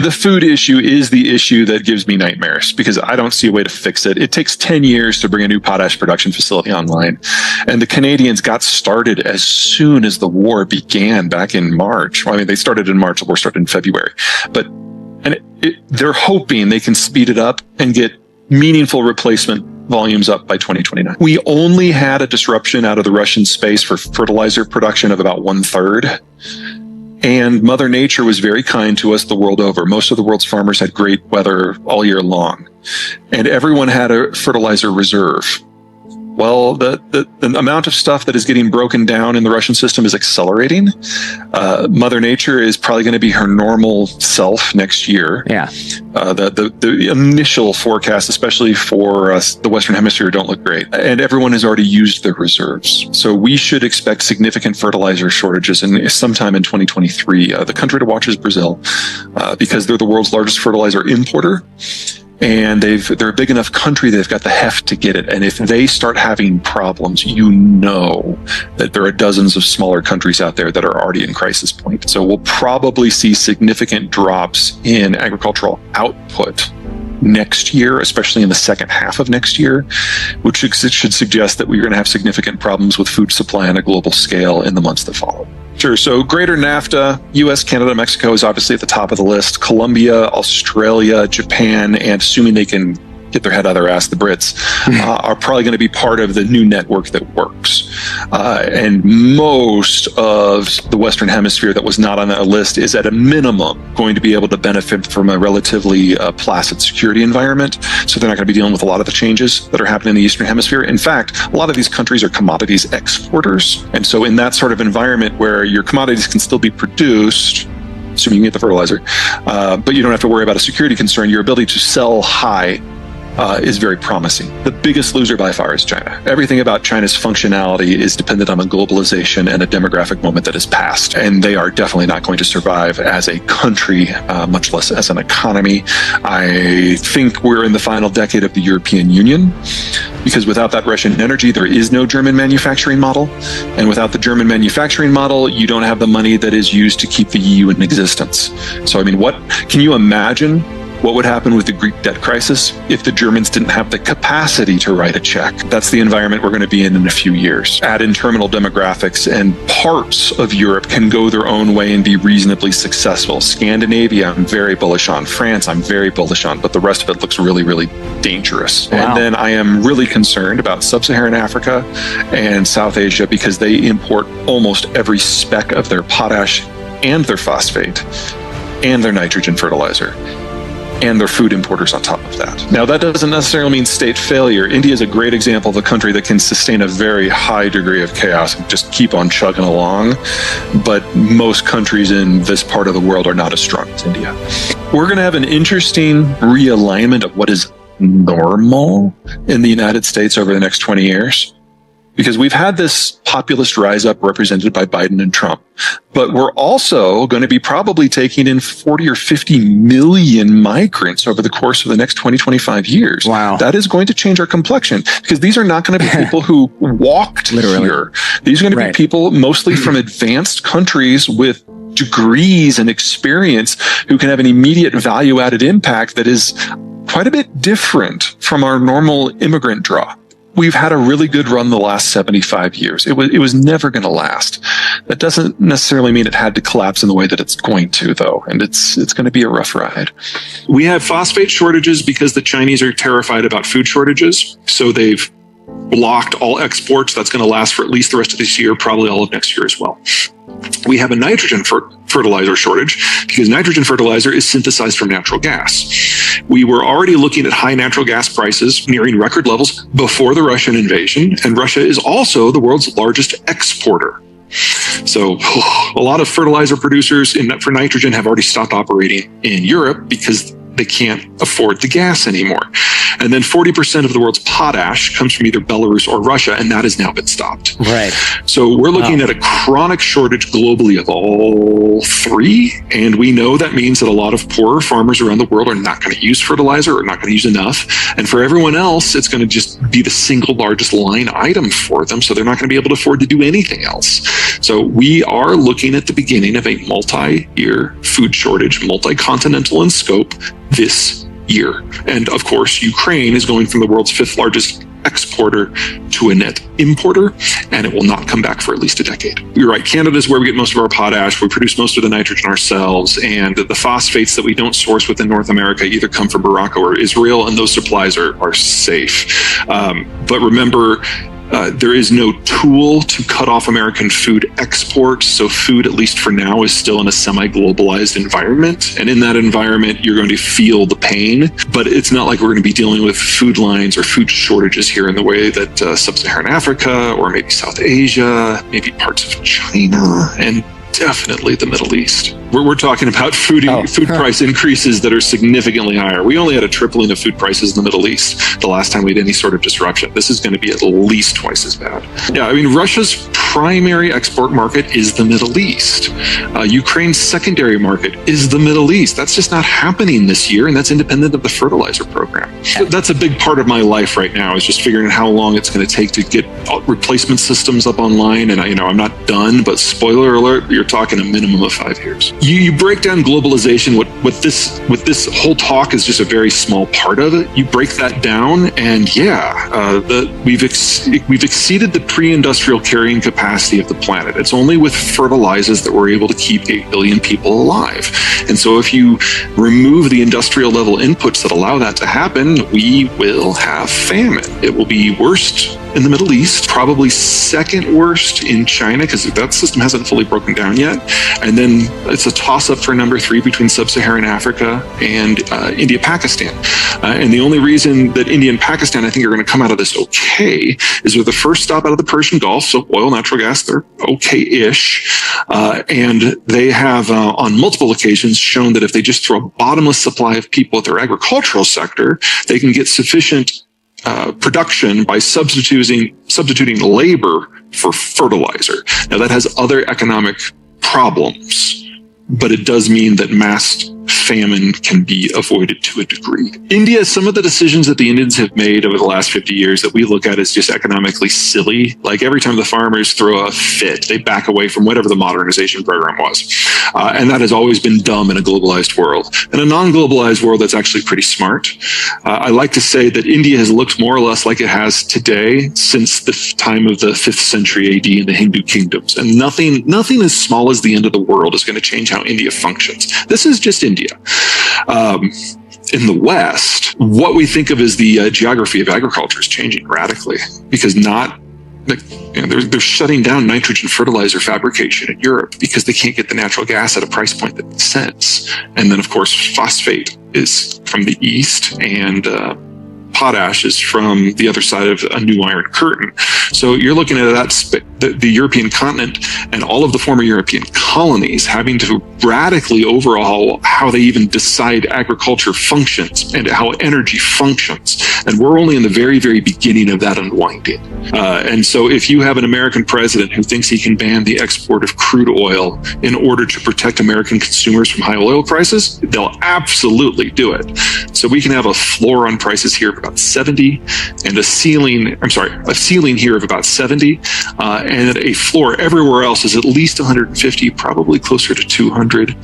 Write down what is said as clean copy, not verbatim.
The food issue is the issue that gives me nightmares because I don't see a way to fix it. It takes 10 years to bring a new potash production facility online. And the Canadians got started as soon as the war began back in March. Well, I mean, they started in March, the war started in February. But they're hoping they can speed it up and get meaningful replacement volumes up by 2029. We only had a disruption out of the Russian space for fertilizer production of about 1/3. And Mother Nature was very kind to us the world over. Most of the world's farmers had great weather all year long. And everyone had a fertilizer reserve. Well, the amount of stuff that is getting broken down in the Russian system is accelerating. Mother Nature is probably going to be her normal self next year. Yeah. The initial forecast, especially for the Western Hemisphere, don't look great. And everyone has already used their reserves. So we should expect significant fertilizer shortages sometime in 2023. The country to watch is Brazil, because they're the world's largest fertilizer importer. And they're a big enough country, they've got the heft to get it. And if they start having problems, you know that there are dozens of smaller countries out there that are already in crisis point. So we'll probably see significant drops in agricultural output next year, especially in the second half of next year, which should suggest that we're going to have significant problems with food supply on a global scale in the months that follow. Sure. So greater NAFTA, US, Canada, Mexico is obviously at the top of the list. Colombia, Australia, Japan, and assuming they can get their head out of their ass, the Brits, are probably going to be part of the new network that works. And most of the Western Hemisphere that was not on that list is at a minimum going to be able to benefit from a relatively placid security environment. So they're not going to be dealing with a lot of the changes that are happening in the Eastern Hemisphere. In fact, a lot of these countries are commodities exporters. And so in that sort of environment where your commodities can still be produced, assuming you get the fertilizer, but you don't have to worry about a security concern, your ability to sell high is very promising. The biggest loser by far is China. Everything about China's functionality is dependent on a globalization and a demographic moment that has passed. And they are definitely not going to survive as a country, much less as an economy. I think we're in the final decade of the European Union, because without that Russian energy, there is no German manufacturing model. And without the German manufacturing model, you don't have the money that is used to keep the EU in existence. So, I mean, can you imagine what would happen with the Greek debt crisis if the Germans didn't have the capacity to write a check? That's the environment we're going to be in a few years. Add in terminal demographics, and parts of Europe can go their own way and be reasonably successful. Scandinavia, I'm very bullish on. France, I'm very bullish on, but the rest of it looks really, really dangerous. Wow. And then I am really concerned about Sub-Saharan Africa and South Asia, because they import almost every speck of their potash and their phosphate and their nitrogen fertilizer. And they're food importers on top of that. Now, that doesn't necessarily mean state failure. India is a great example of a country that can sustain a very high degree of chaos and just keep on chugging along. But most countries in this part of the world are not as strong as India. We're going to have an interesting realignment of what is normal in the United States over the next 20 years. Because we've had this populist rise up represented by Biden and Trump, but we're also going to be probably taking in 40 or 50 million migrants over the course of the next 20, 25 years. Wow. That is going to change our complexion, because these are not going to be people who walked here. These are going to be people mostly from advanced countries with degrees and experience who can have an immediate value-added impact that is quite a bit different from our normal immigrant draw. We've had a really good run the last 75 years. It was never going to last. That doesn't necessarily mean it had to collapse in the way that it's going to, though. And it's going to be a rough ride. We have phosphate shortages because the Chinese are terrified about food shortages. So they've blocked all exports. That's going to last for at least the rest of this year, probably all of next year as well. We have a nitrogen fertilizer shortage because nitrogen fertilizer is synthesized from natural gas. We were already looking at high natural gas prices nearing record levels before the Russian invasion, and Russia is also the world's largest exporter. So a lot of fertilizer producers for nitrogen have already stopped operating in Europe because they can't afford the gas anymore. And then 40% of the world's potash comes from either Belarus or Russia, and that has now been stopped. Right. So we're looking at a chronic shortage globally of all three, and we know that means that a lot of poorer farmers around the world are not going to use fertilizer or not going to use enough. And for everyone else, it's going to just be the single largest line item for them, so they're not going to be able to afford to do anything else. So we are looking at the beginning of a multi-year food shortage, multi-continental in scope, this year. And of course, Ukraine is going from the world's 5th largest exporter to a net importer, and it will not come back for at least a decade. You're right, Canada is where we get most of our potash. We produce most of the nitrogen ourselves, and the phosphates that we don't source within North America either come from Morocco or Israel, and those supplies are safe. But remember, there is no tool to cut off American food exports. So food, at least for now, is still in a semi-globalized environment. And in that environment, you're going to feel the pain. But it's not like we're going to be dealing with food lines or food shortages here in the way that sub-Saharan Africa or maybe South Asia, maybe parts of China, and definitely the Middle East. We're talking about food price increases that are significantly higher. We only had a tripling of food prices in the Middle East the last time we had any sort of disruption. This is going to be at least twice as bad. Yeah, I mean, Russia's primary export market is the Middle East. Ukraine's secondary market is the Middle East. That's just not happening this year, and that's independent of the fertilizer program. That's a big part of my life right now, is just figuring out how long it's going to take to get replacement systems up online. And I'm not done, but spoiler alert, you're talking a minimum of 5 years. You break down globalization. What this whole talk is just a very small part of it. You break that down, and we've exceeded the pre-industrial carrying capacity of the planet. It's only with fertilizers that we're able to keep 8 billion people alive. And so if you remove the industrial level inputs that allow that to happen, we will have famine. It will be worst in the Middle East, probably second worst in China, because that system hasn't fully broken down yet. And then it's a toss-up for number 3 between sub-Saharan Africa and India, Pakistan. And the only reason that India and Pakistan, I think, are going to come out of this okay is we're the first stop out of the Persian Gulf, so oil, natural gas, they're okay-ish. And they have, on multiple occasions, shown that if they just throw a bottomless supply of people at their agricultural sector, they can get sufficient production by substituting labor for fertilizer. Now, that has other economic problems, but it does mean that mass famine can be avoided to a degree. India, some of the decisions that the Indians have made over the last 50 years that we look at as just economically silly, like every time the farmers throw a fit, they back away from whatever the modernization program was. And that has always been dumb in a globalized world. In a non-globalized world, that's actually pretty smart. I like to say that India has looked more or less like it has today since the time of the 5th century AD in the Hindu kingdoms. And nothing as small as the end of the world is going to change how India functions. This is just India. In the West, what we think of as the geography of agriculture is changing radically, because they're shutting down nitrogen fertilizer fabrication in Europe because they can't get the natural gas at a price point that makes sense. And then, of course, phosphate is from the east, and potash is from the other side of a new iron curtain. So you're looking at the European continent and all of the former European colonies having to radically overhaul how they even decide agriculture functions and how energy functions. And we're only in the very, very beginning of that unwinding. And so if you have an American president who thinks he can ban the export of crude oil in order to protect American consumers from high oil prices, they'll absolutely do it. So we can have a floor on prices here of about 70 and a ceiling here of about 70, and a floor everywhere else is at least 150, probably closer to 200.